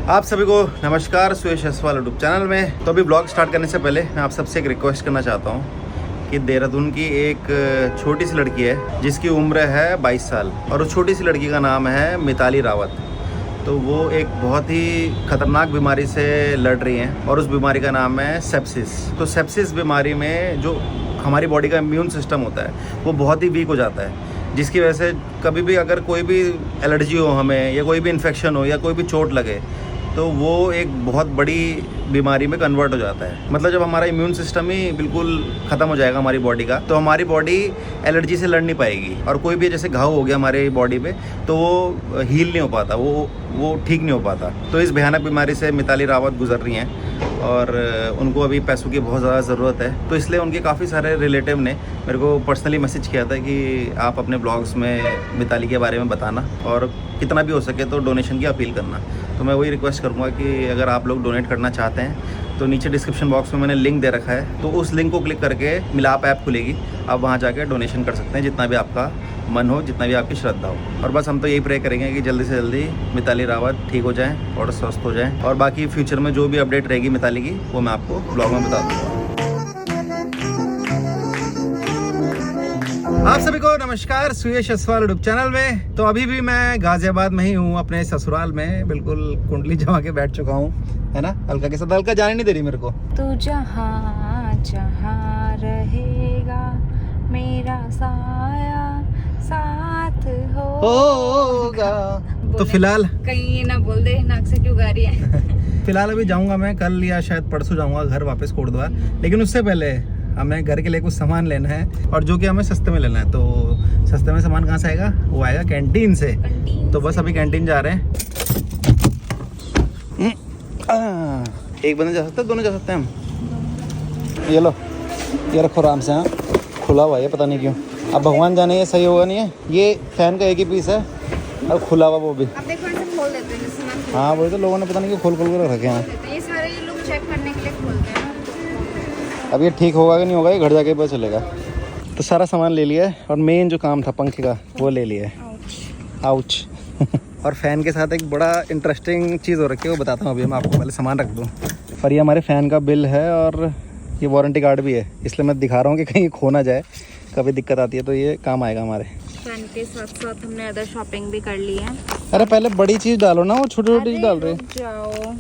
आप सभी को नमस्कार सुयश जसवाल यूट्यूब चैनल में। तो अभी ब्लॉग स्टार्ट करने से पहले मैं आप सबसे एक रिक्वेस्ट करना चाहता हूँ कि देहरादून की एक छोटी सी लड़की है जिसकी उम्र है 22 साल और उस छोटी सी लड़की का नाम है मिताली रावत। तो वो एक बहुत ही खतरनाक बीमारी से लड़ रही हैं और उस बीमारी का नाम है सेप्सिस। तो सेप्सिस बीमारी में जो हमारी बॉडी का इम्यून सिस्टम होता है वो बहुत ही वीक हो जाता है, जिसकी वजह से कभी भी अगर कोई भी एलर्जी हो हमें या कोई भी इन्फेक्शन हो या कोई भी चोट लगे तो वो एक बहुत बड़ी बीमारी में कन्वर्ट हो जाता है। मतलब जब हमारा इम्यून सिस्टम ही बिल्कुल ख़त्म हो जाएगा हमारी बॉडी का, तो हमारी बॉडी एलर्जी से लड़ नहीं पाएगी और कोई भी जैसे घाव हो गया हमारे बॉडी पे तो वो हील नहीं हो पाता, वो ठीक नहीं हो पाता। तो इस भयानक बीमारी से मिताली रावत गुजर रही हैं और उनको अभी पैसों की बहुत ज़्यादा ज़रूरत है। तो इसलिए उनके काफ़ी सारे रिलेटिव ने मेरे को पर्सनली मैसेज किया था कि आप अपने ब्लॉग्स में मिताली के बारे में बताना और कितना भी हो सके तो डोनेशन की अपील करना। तो मैं वही रिक्वेस्ट करूँगा कि अगर आप लोग डोनेट करना चाहते हैं तो नीचे डिस्क्रिप्शन बॉक्स में मैंने लिंक दे रखा है, तो उस लिंक को क्लिक करके मिलाप ऐप खुलेगी, आप वहाँ जाके डोनेशन कर सकते हैं जितना भी आपका मन हो, जितना भी आपकी श्रद्धा हो। और बस हम तो यही प्रे करेंगे कि जल्दी से जल्दी मिताली रावत ठीक हो जाएं और स्वस्थ हो जाएं और बाकी फ्यूचर में जो भी अपडेट रहेगी मिताली की वो मैं आपको ब्लॉग में बता दूँगा। आप सभी को नमस्कार सुयश जसवाल यूट्यूब चैनल में। तो अभी भी मैं गाजियाबाद में ही हूँ, अपने ससुराल में, बिल्कुल कुंडली जमा के बैठ चुका हूँ, है ना। अलका के साथ, अलका जाने नहीं दे रही मेरे को। तू जहाँ जहाँ रहेगा मेरा साया साथ होगा। तो फिलहाल कहीं ये ना बोल दे नाक से क्यों गा रही है। फिलहाल अभी जाऊंगा मैं, कल या शायद परसों जाऊंगा घर वापस कोटद्वार, लेकिन उससे पहले हमें घर के लिए कुछ सामान लेना है और जो कि हमें सस्ते में लेना है। तो सस्ते में सामान कहाँ से आएगा? वो आएगा कैंटीन से। तो बस अभी कैंटीन जा रहे हैं। एक बंदे जा सकते हैं, दोनों जा सकते हैं हम। ये लो, ये रखो आराम से। हाँ, खुला हुआ है, पता नहीं क्यों। अब भगवान जाने ये सही होगा नहीं है। ये फैन का एक ही पीस है और खुला हुआ वो भी। अब देखो ऐसे खोल देते हैं सामान। हाँ, वही तो लोगों ने पता नहीं क्यों खोल खोल कर रखे हैं। ये सारे ये लोग चेक करने के लिए खोलते हैं। अब ये ठीक होगा कि नहीं होगा ये घर जाके पता चलेगा। तो सारा सामान ले लिया है और मेन जो काम था पंखे का वो ले लिया है। आउच। और फ़ैन के साथ एक बड़ा इंटरेस्टिंग चीज़ हो रखी है, वो बताता हूँ अभी। मैं आपको पहले सामान रख दूँ। पर ये हमारे फ़ैन का बिल है और ये वारंटी कार्ड भी है, इसलिए मैं दिखा रहा हूँ कि कहीं खो ना जाए, कभी दिक्कत आती है तो ये काम आएगा हमारे। फैन के साथ साथ हमने अदर शॉपिंग भी कर ली है। अरे पहले बड़ी चीज़ डालो ना, वो छोटी छोटी चीज़ डाल रहे हैं। जाओ।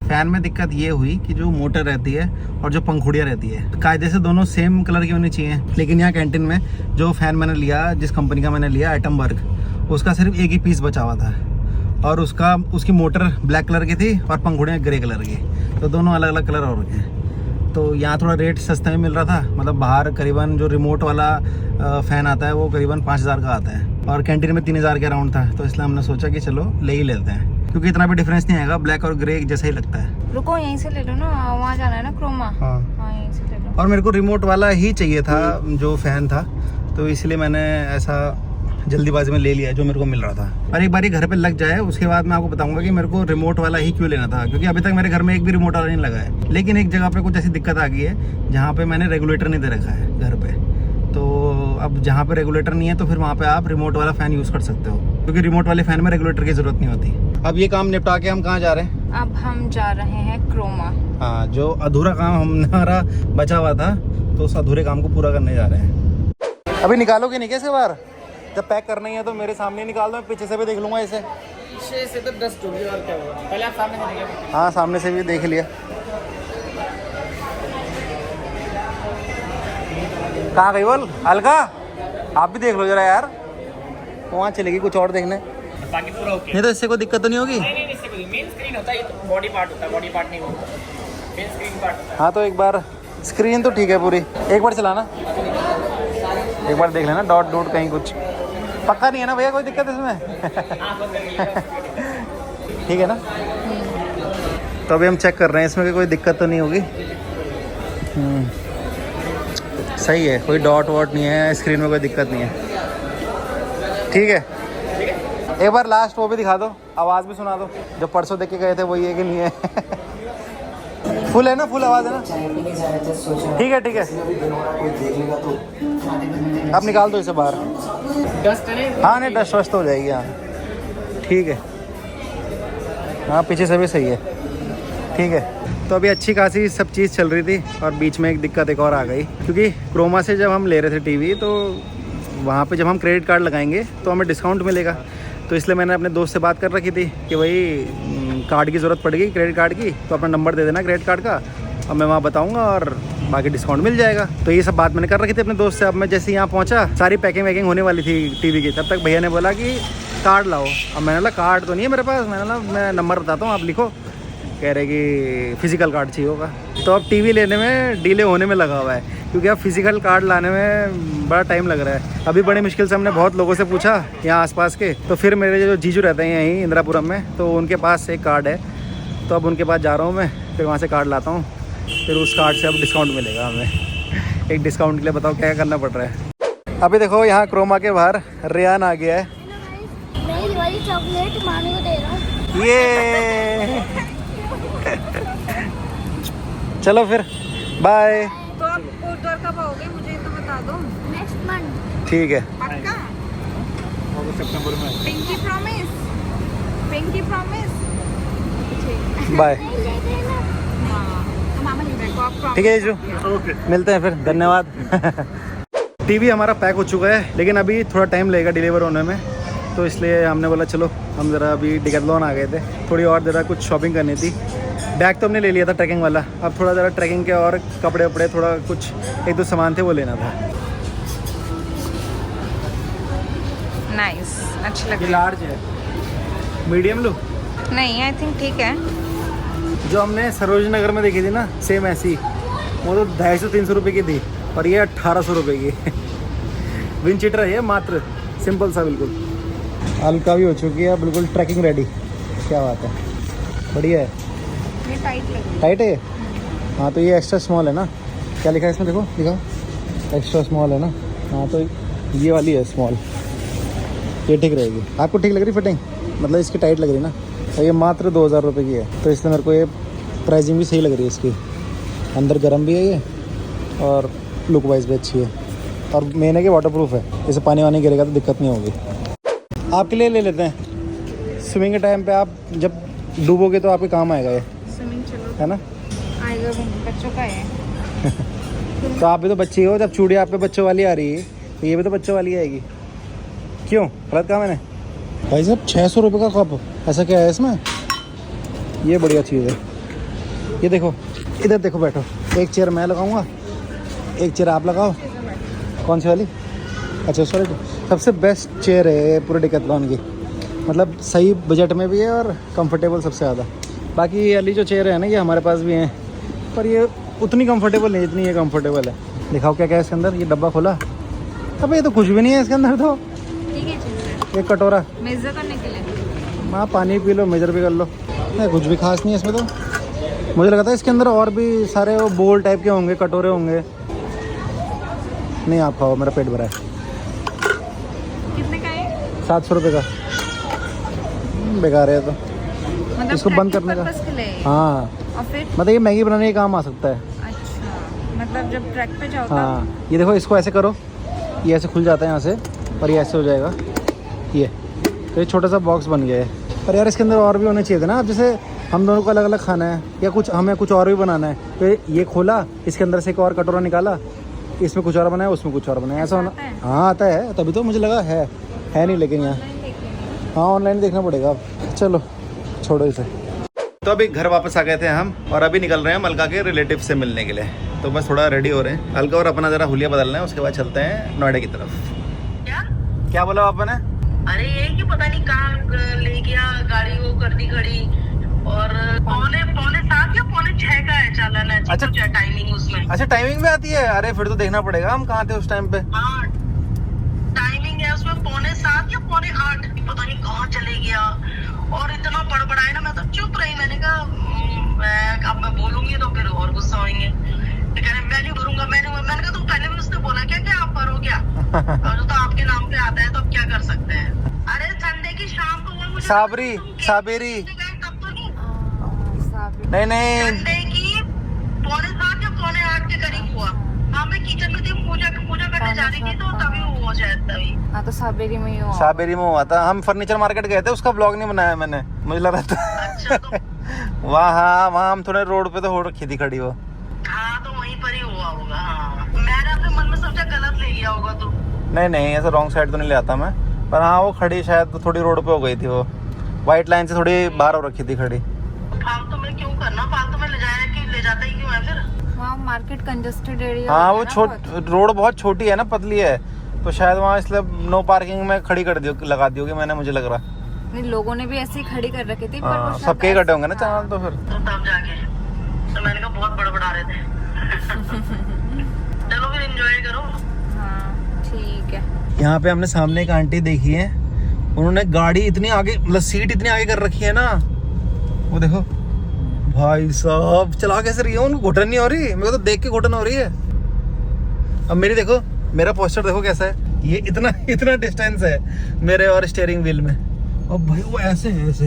फैन में दिक्कत ये हुई कि जो मोटर रहती है और जो पंखुड़ियाँ रहती है कायदे से दोनों सेम कलर की होनी चाहिए, लेकिन यहाँ कैंटीन में जो फ़ैन मैंने लिया, जिस कंपनी का मैंने लिया एटमबर्ग, उसका सिर्फ एक ही पीस बचा हुआ था और उसकी मोटर ब्लैक कलर की थी और पंखुड़ियाँ ग्रे कलर की, तो दोनों अलग अलग कलर हो रखे हैं। तो यहाँ थोड़ा रेट सस्ते में मिल रहा था, मतलब बाहर करीबन जो रिमोट वाला फ़ैन आता है वो करीबन 5000 का आता है और कैंटीन में 3000 के अराउंड था। तो इसलिए हमने सोचा कि चलो ले ही लेते हैं, क्योंकि इतना भी डिफरेंस नहीं आएगा, ब्लैक और ग्रे जैसा ही लगता है। रुको यहीं से ले लो ना, वहाँ जाना है ना क्रोमा। हाँ, यहीं से ले लो। और मेरे को रिमोट वाला ही चाहिए था जो फ़ैन था, तो इसलिए मैंने ऐसा जल्दीबाजी में ले लिया जो मेरे को मिल रहा था। और एक बार ये घर पे लग जाए उसके बाद मैं आपको बताऊंगा कि मेरे को रिमोट वाला ही क्यों लेना था, क्योंकि अभी तक मेरे घर में एक भी रिमोट वाला नहीं लगा है। लेकिन एक जगह पे कुछ ऐसी दिक्कत आ गई है जहाँ पे मैंने रेगुलेटर नहीं दे रखा है घर पे। तो अब जहाँ पे रेगुलेटर नहीं है तो फिर वहाँ पे आप रिमोट वाला फ़ैन यूज़ कर सकते हो, क्योंकि रिमोट वाले फ़ैन में रेगुलेटर की ज़रूरत नहीं होती। अब ये काम निपटा के हम कहाँ जा रहे हैं? अब हम जा रहे हैं क्रोमा। हाँ, जो अधूरा काम हमारा बचा हुआ था तो उस अधूरे काम को पूरा करने जा रहे हैं। अभी निकालोगे नहीं कैसे बार? जब पैक करना ही है तो मेरे सामने निकाल दो, पीछे से भी देख लूँगा इसे। पीछे से तो डस्ट होगी और क्या होगा। पहले आप सामने से देखिए। हाँ, सामने से भी देख लिया। कहाँ गई बोल अलका? आप भी देख लो जरा यार, वहाँ चलेगी कुछ और देखने। बाकी पूरा ओके। नहीं तो इससे कोई दिक्कत तो नहीं होगी? नहीं, इससे कोई मेन स्क्रीन होता है, ये तो बॉडी पार्ट होता है, बॉडी पार्ट नहीं होता, मेन स्क्रीन पार्ट होता है। हाँ, तो एक बार स्क्रीन तो ठीक है पूरी, एक बार चलाना, एक बार देख लेना डॉट डॉट कहीं कुछ पक्का नहीं है ना भैया, कोई दिक्कत इसमें? ठीक है ना? तो अभी हम चेक कर रहे हैं इसमें कि कोई दिक्कत तो नहीं होगी। सही है, कोई डॉट वॉट नहीं है, स्क्रीन में कोई दिक्कत नहीं है। ठीक है, एक बार लास्ट वो भी दिखा दो, आवाज़ भी सुना दो, जो परसों देख के गए थे वही है कि नहीं है? फुल है ना, फुल आवाज़ है ना? ठीक है ठीक है, आप निकाल दो इसे बाहर। डस्ट है? हाँ नहीं, डस्ट वस्ट हो जाएगी। हाँ ठीक है। हाँ पीछे से भी सही है, ठीक है। तो अभी अच्छी खासी सब चीज़ चल रही थी और बीच में एक दिक्कत एक और आ गई, क्योंकि क्रोमा से जब हम ले रहे थे टीवी तो वहाँ पे जब हम क्रेडिट कार्ड लगाएंगे तो हमें डिस्काउंट मिलेगा। तो इसलिए मैंने अपने दोस्त से बात कर रखी थी कि भाई कार्ड की ज़रूरत पड़ेगी क्रेडिट कार्ड की, तो अपना नंबर दे देना क्रेडिट कार्ड का और मैं वहाँ बताऊँगा और बाकी डिस्काउंट मिल जाएगा। तो ये सब बात मैंने कर रखी थी अपने दोस्त से। अब मैं जैसे यहाँ पहुँचा, सारी पैकिंग वैकिंग होने वाली थी टीवी की, तब तक भैया ने बोला कि कार्ड लाओ। अब मैंने बोला कार्ड तो नहीं है मेरे पास, मैंने बोला मैं नंबर बताता हूँ आप लिखो। कह रहे कि फिज़िकल कार्ड चाहिए होगा। तो अब टीवी लेने में डिले होने में लगा हुआ है, क्योंकि अब फिज़िकल कार्ड लाने में बड़ा टाइम लग रहा है। अभी बड़ी मुश्किल से हमने बहुत लोगों से पूछा यहाँ आसपास के, तो फिर मेरे जो जीजू रहते हैं यहीं इंदिरापुरम में, तो उनके पास एक कार्ड है, तो अब उनके पास जा रहा हूँ मैं, फिर वहाँ से कार्ड लाता हूँ, फिर उस कार्ड से अब डिस्काउंट मिलेगा हमें। एक डिस्काउंट के लिए बताओ क्या करना पड़ रहा है। अभी देखो यहाँ क्रोमा के बाहर रेयान आ गया है। मैं वाली चॉकलेट मामी को दे रहा हूँ। ये चलो फिर बाय। तो आप उधर कब आओगे मुझे तो बता दो। Next month. ठीक है, पक्का? सितंबर में। Pinky promise, pinky promise. Bye. तो मामा नहीं देखो, ठीक है जीजू, मिलते हैं फिर, धन्यवाद। टीवी हमारा पैक हो चुका है, लेकिन अभी थोड़ा टाइम लगेगा डिलीवर होने में, तो इसलिए हमने बोला चलो हम ज़रा अभी डिकैथलॉन आ गए थे, थोड़ी और ज़रा कुछ शॉपिंग करनी थी। बैग तो हमने ले लिया था ट्रैकिंग वाला, अब थोड़ा ज़रा ट्रैकिंग के और कपड़े वपड़े थोड़ा कुछ एक दो सामान थे वो लेना था। नाइस, अच्छी लग ये रही लार्ज है, मीडियम लो। है। नहीं आई थिंक ठीक है। जो हमने सरोजनी नगर में देखी थी ना सेम ऐसी, वो तो 250-300 रुपये की थी और ये 1800 रुपये की। विंड चीटर है ये मात्र, सिंपल सा बिल्कुल। हल्का भी हो चुकी है बिल्कुल, ट्रैकिंग रेडी। क्या बात है, बढ़िया है। ये टाइट लग रही टाइट है ये? हाँ तो ये एक्स्ट्रा स्मॉल है ना, क्या लिखा है इसमें देखो, दिखाओ, एक्स्ट्रा स्मॉल है ना। हाँ तो ये वाली है स्मॉल, ये ठीक रहेगी। आपको ठीक लग रही फिटिंग, मतलब इसकी टाइट लग रही ना। और ये मात्र 2000 रुपये की है, तो इसलिए मेरे को ये प्राइसिंग भी सही लग रही है इसकी। अंदर गर्म भी है ये और लुक वाइज भी अच्छी है, और मेन है कि वाटर प्रूफ है, जैसे पानी वानी गिरेगा तो दिक्कत नहीं होगी। आपके लिए ले लेते हैं, स्विमिंग के टाइम पे आप जब डूबोगे तो आपके काम आएगा ये, है। स्विमिंग चलो है ना। आएगा, बच्चों का है। तो आप भी तो बच्ची हो, जब चूड़ी आप पे बच्चों वाली आ रही है तो ये भी तो बच्चों वाली आएगी। क्यों गलत कहा मैंने? भाई साहब 600 रुपये का कप, ऐसा क्या है इसमें? ये बढ़िया चीज़ है। ये देखो, इधर देखो, बैठो। एक चेयर मैं लगाऊंगा, एक चेयर आप लगाओ। कौन सी वाली? अच्छा सॉरी, सबसे बेस्ट चेयर है पूरे डिकैथलॉन की, मतलब सही बजट में भी है और कंफर्टेबल सबसे ज़्यादा। बाकी ये वाली जो चेयर है ना, ये हमारे पास भी हैं, पर ये उतनी कंफर्टेबल नहीं जितनी ये कंफर्टेबल है। दिखाओ क्या क्या है इसके अंदर। ये डब्बा खोला, अब ये तो कुछ भी नहीं है इसके अंदर। तो ठीक है चीज़ एक कटोरा, मेजर करने के लिए। हाँ पानी पी लो, मेजर भी कर लो। नहीं कुछ भी खास नहीं है इसमें तो। मुझे लगा था इसके अंदर और भी सारे वो बोल टाइप के होंगे, कटोरे होंगे। नहीं आप खाओ, मेरा पेट भरा है। कितने का है? 700 रुपये का। बेकार है तो, मतलब इसको बंद करने का। पर्पस के लिए। हाँ और फिर मतलब ये मैगी बनाने के काम आ सकता है। अच्छा, मतलब जब ट्रैक पे जाओ तब। हाँ ये देखो, इसको ऐसे करो, ये ऐसे खुल जाता है यहाँ से, और ये ऐसे हो जाएगा ये। तो ये छोटा सा बॉक्स बन गया है। पर यार इसके अंदर और भी होने चाहिए थे ना। अब जैसे हम दोनों को अलग अलग खाना है या कुछ हमें कुछ और भी बनाना है, तो ये खोला, इसके अंदर से एक और कटोरा निकाला, इसमें कुछ और बनाया, उसमें कुछ और बनाया, ऐसा होना। आता है? हाँ आता है, तभी तो मुझे लगा है नहीं, लेकिन यहाँ हाँ ऑनलाइन देखना पड़ेगा अब। चलो छोड़ो इसे। तो अभी घर वापस आ गए थे हम, और अभी निकल रहे हैं अलका के रिलेटिव से मिलने के लिए। तो बस थोड़ा रेडी हो रहे हैं, अलका और अपना ज़रा हुलिया बदलना है, उसके बाद चलते हैं नोएडा की तरफ। क्या बोला आपने? अरे ये कि पता नहीं कहाँ ले गया गाड़ी, वो कर दी खड़ी, और पौने 7 या पौने 6 का है चालन है। अच्छा टाइमिंग उसमें। अच्छा टाइमिंग में आती है? अरे फिर तो देखना पड़ेगा हम कहाँ थे उस टाइम पे। हाँ टाइमिंग है उसमें, पौने 7 या पौने 8, पता नहीं कहाँ चले गया। और इतना बड़बड़ाया ना, मैं तो चुप रही। मैंने कहा अब मैं बोलूंगी तो फिर और गुस्सा होंगे। तो कह रहे मैं नहीं भरूंगा। मैंने कहा तुम पहले भी उसने बोला क्या कि आप भरो क्या? और तो आपके नाम पे आता है तो अब क्या कर सकते हैं। अरे संडे की शाम को वो मुझे साबरी तब तो नहीं, नहीं संडे की पौने 7 या पौने 8 के करीब हुआ। हाँ मैं किचन में थी, पूजा करने जा रही थी, तो तभी वो हो जाए तभी। हाँ तो साबेरी में ही हुआ। साबेरी में हुआ था। हम फर्नीचर मार्केट गए थे, उसका ब्लॉग नहीं बनाया मैंने, मुझे लग रहा था। अच्छा तो वहाँ हम थोड़े रोड पे तो हो रखी थी खड़ी वो। हाँ तो वहीं पर ही हुआ होगा। हाँ मैंने अपने मन में सोचा गलत ले लिया होगा तो। नहीं ऐसा रॉन्ग साइड तो नहीं ले आता मैं, पर हाँ वो खड़ी शायद थोड़ी रोड पे हो गई थी वो, वाइट लाइन से थोड़ी बाहर हो रखी थी खड़ी। फालतू में क्यों करना, फालतू में ले जाया कि ले जाता ही क्यों है फिर। वहाँ मार्केट कंजस्टेड एरिया। हाँ वो रोड बहुत छोटी है ना, पतली है, तो शायद वहाँ इसलिए नो पार्किंग में खड़ी कर दी, लगा दी होगी मैंने, मुझे लग रहा। नहीं लोगों ने भी ऐसे ही खड़ी कर रखी थी, पर हाँ, वो शायद सबके ही कटे होंगे ना चावल तो फिर। तो तब जाके तो मैंने कहा बहुत बड़बड़ा रहे थे। चलो फिर एंजॉय करो। हाँ ठीक है। यहाँ पे हमने सामने एक आंटी देखी है, उन्होंने गाड़ी इतनी आगे, मतलब सीट इतनी आगे कर रखी है ना, वो देखो भाई साहब चला कैसे रही है, उनको घुटन नहीं हो रही, मेरे को तो देख के घुटन हो रही है। अब मेरी देखो, मेरा पोस्चर देखो कैसा है, ये इतना डिस्टेंस है मेरे और स्टीयरिंग व्हील में, और भाई वो ऐसे है ऐसे।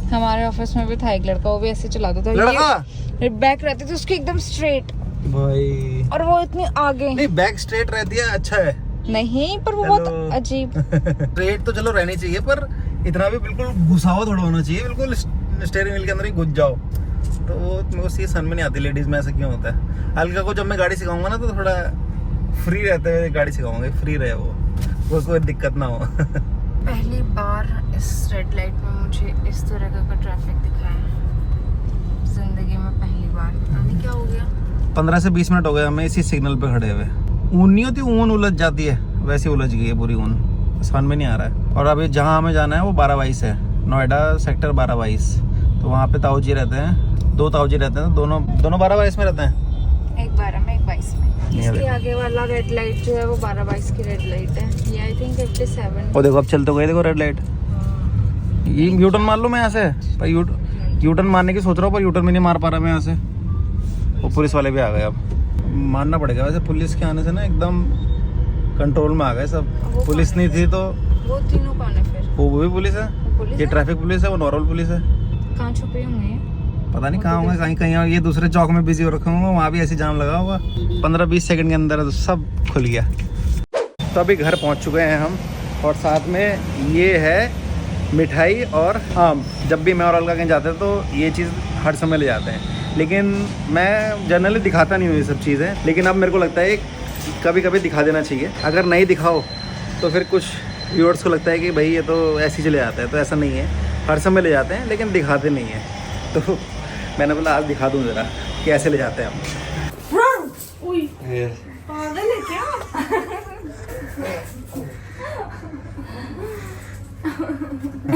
हमारे ऑफिस में भी था एक लड़का, वो भी ऐसे चलाता था, लड़का ये बैक रहती थी उसकी एकदम स्ट्रेट, भाई और वो इतनी आगे नहीं, बैक स्ट्रेट रहती है, अच्छा है। नहीं, पर वो चलो। बहुत अजीब। स्ट्रेट तो चलो रहनी चाहिए, पर इतना भी बिल्कुल घुसाव थोड़ा होना चाहिए, बिल्कुल स्टीयरिंग व्हील के अंदर ही घुस जाओ, तो वो मेरे को समझ में नहीं आती लेडीज में ऐसा क्यों होता है। हल्का को जब मैं गाड़ी सिखाऊंगा ना तो थोड़ा फ्री रहते हुए गाड़ी सिखाऊंगा, फ्री रहे वो कोई दिक्कत ना हो। पहली बार इस रेड लाइट में मुझे इस तरह का ट्रैफिक दिखा है जिंदगी में, पहली बार। पता नहीं क्या हो गया। 15 से 20 मिनट हो गए हमें इसी सिग्नल पे खड़े हुए। ऊन नहीं होती, ऊन उलझ जाती है, वैसे उलझ गई है पूरी ऊन, समझ में नहीं आ रहा है। और अभी जहाँ हमें जाना है वो 1222 है, नोएडा सेक्टर 1222, तो वहाँ पे ताऊ जी रहते हैं, 2 ताऊ जी रहते हैं, दोनों 1222 में रहते हैं, एक 12 में एक 22 में। इसके आगे वाला रेड लाइट जो है वो 12-22 की रेड लाइट है, ये आई थिंक 57। और देखो अब चलते गए, देखो रेड लाइट, ये यूटर्न मार लो मैं यहाँ से, पर यूटर्न मारने की सोच रहा हूँ, पर यूटर्न में नहीं मार पा रहा मैं यहाँ से। वो पुलिस वाले भी आ गए, अब मानना पड़ेगा वैसे, पुलिस के आने से ना एकदम कंट्रोल में आ गए सब। पुलिस नहीं थी तो वो तीनों कौन है फिर? वो भी पुलिस है, ये ट्रैफिक पुलिस है, वो नॉर्मल पुलिस है, कहाँ छुपे होंगे? पता नहीं कहाँ होंगे, कहीं कहीं ये दूसरे चौक में बिजी हो रखे होंगे, वहाँ भी ऐसे जाम लगा होगा। 15-20 सेकंड के अंदर तो सब खुल गया। तो अभी घर पहुँच चुके हैं हम, और साथ में ये है मिठाई और आम। जब भी मैं और अलका कहीं जाते हैं तो ये चीज़ हर समय ले जाते हैं, लेकिन मैं जनरली दिखाता नहीं हूँ ये सब चीज़ें, लेकिन अब मेरे को लगता है कभी कभी दिखा देना चाहिए। अगर नहीं दिखाओ तो फिर कुछ व्यूअर्स को लगता है कि भाई ये तो ऐसे ही चले जाता है, तो ऐसा नहीं है, हर समय ले जाते हैं लेकिन दिखाते नहीं हैं। तो मैंने बोला आज दिखा दूँ ज़रा कि ऐसे ले जाते हैं हम। पागल है क्या?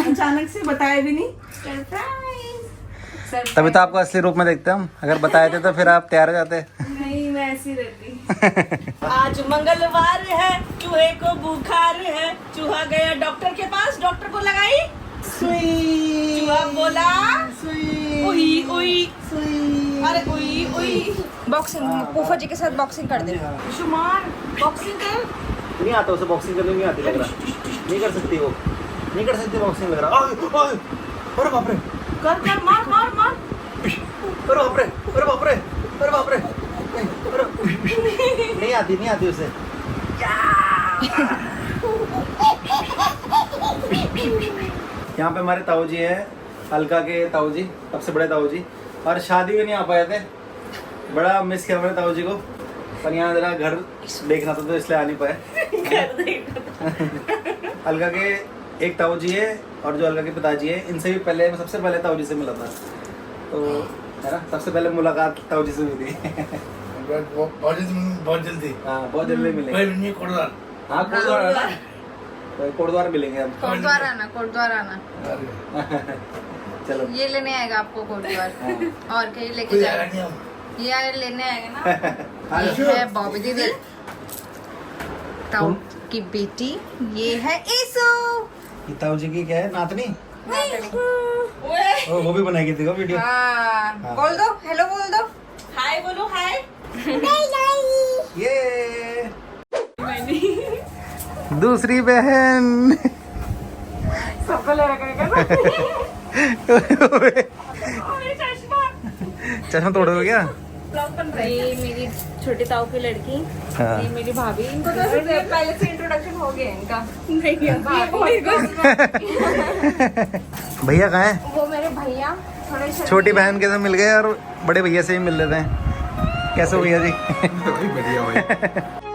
अचानक से बताया भी नहीं। तभी तो आपको असली रूप में देखते हम, अगर बताए थे तो फिर आप तैयार हो जाते। नहीं मैं ऐसी रहती। आज मंगलवार है, चूहे को बुखार है, चूहा गया डॉक्टर के पास, डॉक्टर को लगाई सुई, चूहा बोला सुई, उई उई सुई, अरे उई उई। बॉक्सिंग, फूफा जी के साथ बॉक्सिंग कर दे। शुमान बॉक्सिंग कर। नहीं आता उसे बॉक्सिंग करने, नहीं आती लग रहा, नहीं कर सकती वो, नहीं कर सकती बॉक्सिंग लग रहा। अरे बाप रे, कर कर मार मार मार। अरे बाप रे, अरे बाप रे, अरे बाप रे, नहीं आती उसे। यहाँ पे हमारे ताऊ जी हैं, अलका के ताऊ जी, सबसे बड़े ताऊ जी, और शादी में नहीं आ पाए थे, बड़ा मिस किया मैंने ताऊ जी को, पर यहाँ जरा घर देखना था तो इसलिए आ नहीं पाए। अलका के एक ताऊ जी है, और जो अलका के पिताजी है, इनसे भी पहले, मैं सबसे पहले ताऊ जी से मिला था, तो है ना, सबसे पहले मुलाकात ताऊ जी से हुई थी। बहुत जल्दी। हाँ बहुत जल्दी मिलेंगे। कोटद्वार। हाँ कोटद्वार, तो कोटद्वार मिलेंगे अब। कोटद्वार आना। चलो ये लेने आएगा आपको कोटद्वार, और कहीं लेके कोई जाएगा, आएगा नहीं हम। ये लेने आएगा ना। ये है बॉबी दीदी, ताऊ की बेटी, ये है ईसू। ये ताऊ जी की क्या है, नातनी, ओए वो भी बनाएगी देखो वीडियो। हाँ बोल दो, हेलो बोल दो। हाय बोलो हाय। ये दूसरी बहन सबको ले रखा चश्मा तोड़ हो गया। ब्लॉग बन रहा है। ये मेरी छोटी ताऊ की लड़की, हाँ। ये मेरी भाभी। इनको तो पहले से इंट्रोडक्शन हो गया इनका। नहीं भैया कहाँ है? वो मेरे भैया थोड़े छोटी बहन के साथ मिल गए और बड़े भैया से ही मिल लेते हैं। कैसे हो भैया जी? बढ़िया भाई।